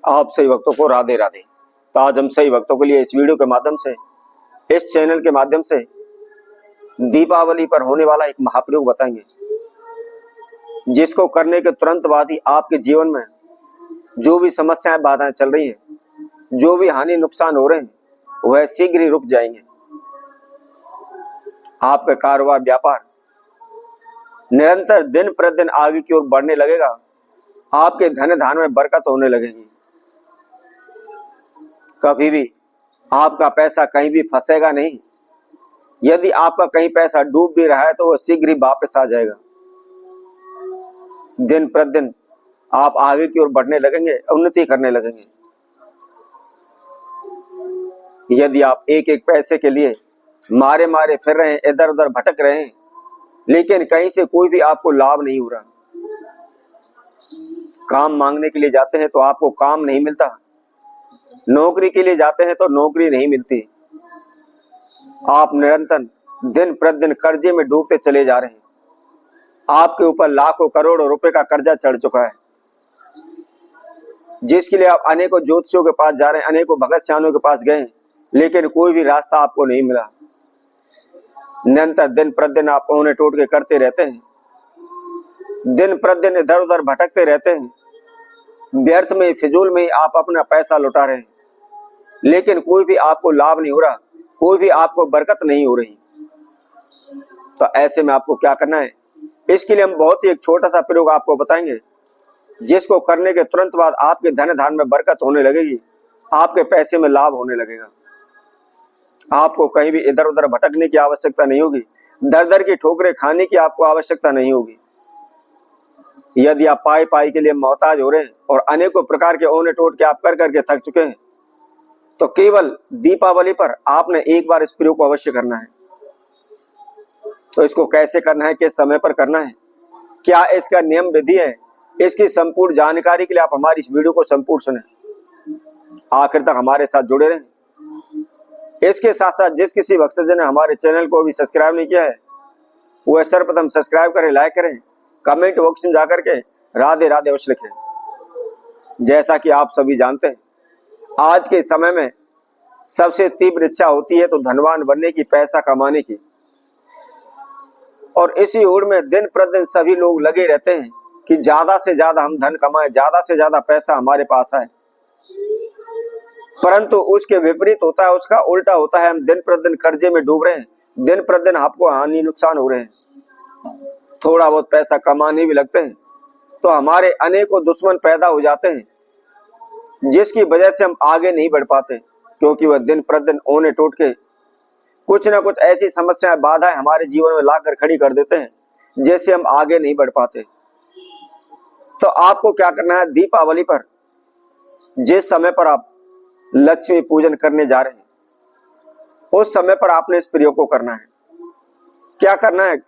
आप सही भक्तों को राधे राधे। तो आज हम सही भक्तों के लिए इस वीडियो के माध्यम से, इस चैनल के माध्यम से दीपावली पर होने वाला एक महाप्रयोग बताएंगे, जिसको करने के तुरंत बाद ही आपके जीवन में जो भी समस्याएं बाधाएं चल रही हैं, जो भी हानि नुकसान हो रहे हैं, वह शीघ्र ही रुक जाएंगे। आपका कारोबार व्यापार निरंतर दिन प्रतिदिन आगे की ओर बढ़ने लगेगा। आपके धन धान में बरकत होने लगेगी। कभी भी आपका पैसा कहीं भी फंसेगा नहीं। यदि आपका कहीं पैसा डूब भी रहा है तो वह शीघ्र ही वापस आ जाएगा। दिन प्रतिदिन आप आगे की ओर बढ़ने लगेंगे, उन्नति करने लगेंगे। यदि आप एक एक पैसे के लिए मारे मारे फिर रहे हैं, इधर उधर भटक रहे हैं, लेकिन कहीं से कोई भी आपको लाभ नहीं हो रहा, काम मांगने के लिए जाते हैं तो आपको काम नहीं मिलता, नौकरी के लिए जाते हैं तो नौकरी नहीं मिलती, आप निरंतर दिन प्रतिदिन कर्जे में डूबते चले जा रहे हैं, आपके ऊपर लाखों करोड़ों रुपए का कर्जा चढ़ चुका है, जिसके लिए आप अनेकों ज्योतिषियों के पास जा रहे हैं, अनेकों भगत सियानों के पास गए, लेकिन कोई भी रास्ता आपको नहीं मिला। निरंतर दिन प्रतिदिन आप उन्हें टोट के करते रहते हैं, दिन प्रतिदिन इधर उधर भटकते रहते हैं, व्यर्थ में फिजूल में आप अपना पैसा लुटा रहे हैं, लेकिन कोई भी आपको लाभ नहीं हो रहा, कोई भी आपको बरकत नहीं हो रही। तो ऐसे में आपको क्या करना है, इसके लिए हम बहुत ही एक छोटा सा प्रयोग आपको बताएंगे, जिसको करने के तुरंत बाद आपके धन धान में बरकत होने लगेगी, आपके पैसे में लाभ होने लगेगा। आपको कहीं भी इधर उधर भटकने की आवश्यकता नहीं होगी, दर दर की ठोकरें खाने की आपको आवश्यकता नहीं होगी। यदि आप पाई पाई के लिए मोहताज हो रहे हैं और अनेकों प्रकार के ओने टोट के आप कर करके थक चुके हैं, तो केवल दीपावली पर आपने एक बार इस प्रयोग को अवश्य करना है। तो इसको कैसे करना है, किस समय पर करना है, क्या इसका नियम विधि है, इसकी संपूर्ण जानकारी के लिए आप हमारी इस वीडियो को संपूर्ण सुने, आखिर तक हमारे साथ जुड़े रहें। इसके साथ साथ जिस किसी भक्तजन ने हमारे चैनल को भी सब्सक्राइब नहीं किया है, वह सर्वप्रथम सब्सक्राइब करें, लाइक करें, कमेंट बॉक्स में जाकर के राधे राधे अवश्य लिखें। जैसा कि आप सभी जानते हैं, आज के समय में सबसे तीव्र इच्छा होती है तो धनवान बनने की, पैसा कमाने की, और इसी होड़ में दिन प्रतिदिन सभी लोग लगे रहते हैं कि ज्यादा से ज्यादा हम धन कमाएं, ज्यादा से ज्यादा पैसा हमारे पास आए। परंतु उसके विपरीत होता है, उसका उल्टा होता है। हम दिन प्रतिदिन कर्जे में डूब रहे हैं, दिन प्रतिदिन आपको हानि नुकसान हो रहे हैं, थोड़ा बहुत पैसा कमाने भी लगते हैं तो हमारे अनेकों दुश्मन पैदा हो जाते हैं, जिसकी वजह से हम आगे नहीं बढ़ पाते, क्योंकि वह दिन प्रतिदिन ओने टूट के कुछ ना कुछ ऐसी समस्याएं बाधाएं हमारे जीवन में लाकर खड़ी कर देते हैं, जैसे हम आगे नहीं बढ़ पाते। तो आपको क्या करना है, दीपावली पर जिस समय पर आप लक्ष्मी पूजन करने जा रहे हैं, उस समय पर आपने इस प्रयोग को करना है। क्या करना है,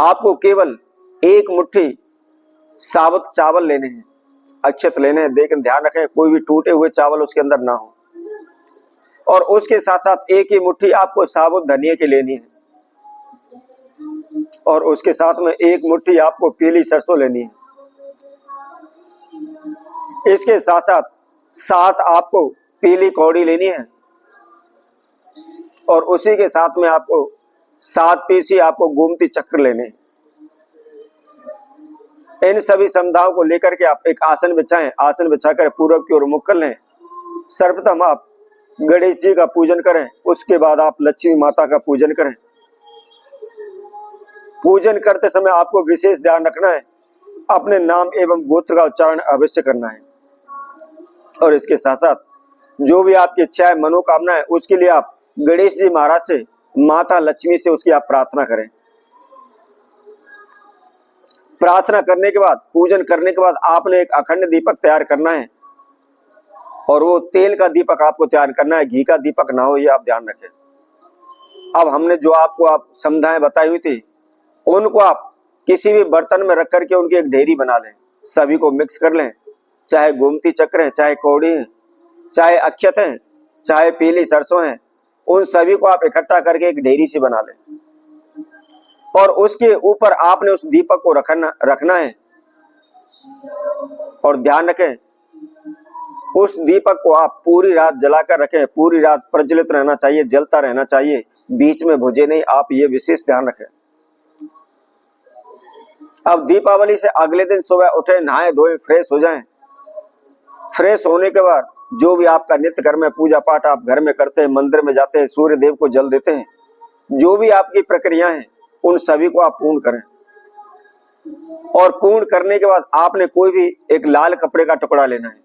आपको केवल एक मुट्ठी साबुत चावल लेने हैं, अक्षत लेने हैं, लेकिन ध्यान रखें कोई भी टूटे हुए चावल उसके अंदर ना हो, और उसके साथ साथ एक ही मुट्ठी आपको साबुत धनिया की लेनी है, और उसके साथ में एक मुट्ठी आपको पीली सरसों लेनी है। इसके साथ साथ साथ आपको पीली कौड़ी लेनी है, और उसी के साथ में आपको 7 पीसी आपको गोमती चक्र लेने हैं। इन सभी समुदायों को लेकर के आप एक आसन बिछाएं, आसन बिछाकर पूर्व की ओर मुख कर लें। सर्वप्रथम आप गणेश जी का पूजन करें, उसके बाद आप लक्ष्मी माता का पूजन करें। पूजन करते समय आपको विशेष ध्यान रखना है, अपने नाम एवं गोत्र का उच्चारण अवश्य करना है, और इसके साथ साथ जो भी आपकी इच्छा है, मनोकामना है, उसके लिए आप गणेश जी महाराज से, माता लक्ष्मी से उसकी आप प्रार्थना करें। प्रार्थना करने के बाद, पूजन करने के बाद आपने एक अखंड दीपक तैयार करना है, और वो तेल का दीपक आपको तैयार करना है, घी का दीपक ना हो, ये आप ध्यान रखें। अब हमने जो आपको आप समझाएं बताई हुई थी, उनको आप किसी भी बर्तन में रख करके उनकी एक ढेरी बना लें, सभी को मिक्स कर लें, चाहे गोमती चक्र है, चाहे कौड़ी है, चाहे अक्षत है, चाहे पीली सरसों है, उन सभी को आप इकट्ठा करके एक ढेरी सी बना लें, और उसके ऊपर आपने उस दीपक को रखना है, और ध्यान रखें उस दीपक को आप पूरी रात जलाकर रखें, पूरी रात प्रज्वलित रहना चाहिए, जलता रहना चाहिए, बीच में बुझे नहीं। आप ये विशेष ध्यान रखें। अब दीपावली से अगले दिन सुबह उठे, नहाए धोए, फ्रेश हो जाएं। फ्रेश होने के बाद जो भी आपका नित्य कर्म है, पूजा पाठ आप घर में करते हैं, मंदिर में जाते हैं, सूर्य देव को जल देते हैं, जो भी आपकी प्रक्रिया है उन सभी को आप पूर्ण करें। और पूर्ण करने के बाद आपने कोई भी एक लाल कपड़े का टुकड़ा लेना है,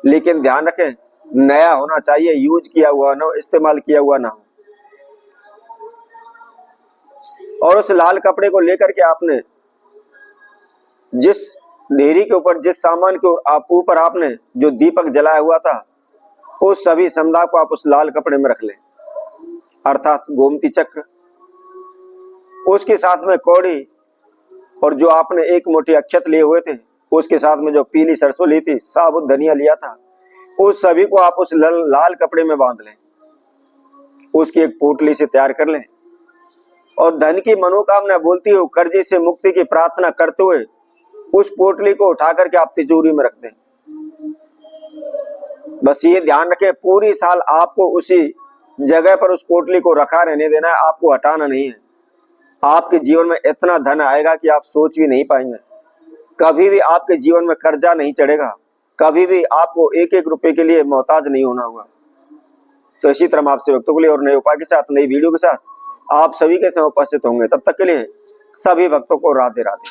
लेकिन ध्यान रखें नया होना चाहिए, यूज किया हुआ ना हो, इस्तेमाल किया हुआ ना हो। और उस लाल कपड़े को लेकर के आपने जिस ढेरी के ऊपर, जिस सामान के ऊपर आपने जो दीपक जलाया हुआ था, उस सभी समुदाय को आप उस लाल कपड़े में रख लें, अर्थात गोमती चक्र, उसके साथ में कौड़ी, और जो आपने एक मुट्ठी अक्षत लिए हुए थे, उसके साथ में जो पीली सरसों ली थी, साबुत धनिया लिया था, उस सभी को आप उस लाल कपड़े में बांध लें, उसकी एक पोटली से तैयार कर लें। और धन की मनोकामना बोलती हो, कर्जे से मुक्ति की प्रार्थना करते हुए उस पोटली को उठा करके आप तिजोरी में रख दें। बस ये ध्यान रखें पूरी साल आपको उसी जगह पर उस पोटली को रखा रहने देना है, आपको हटाना नहीं है। आपके जीवन में इतना धन आएगा कि आप सोच भी नहीं पाएंगे। कभी भी आपके जीवन में कर्जा नहीं चढ़ेगा, कभी भी आपको एक एक रुपए के लिए मोहताज नहीं होना होगा। तो इसी तरह आपसे भक्तों के लिए और नए उपाय के साथ, नई वीडियो के साथ आप सभी के समय उपस्थित होंगे। तब तक के लिए सभी भक्तों को राधे राधे।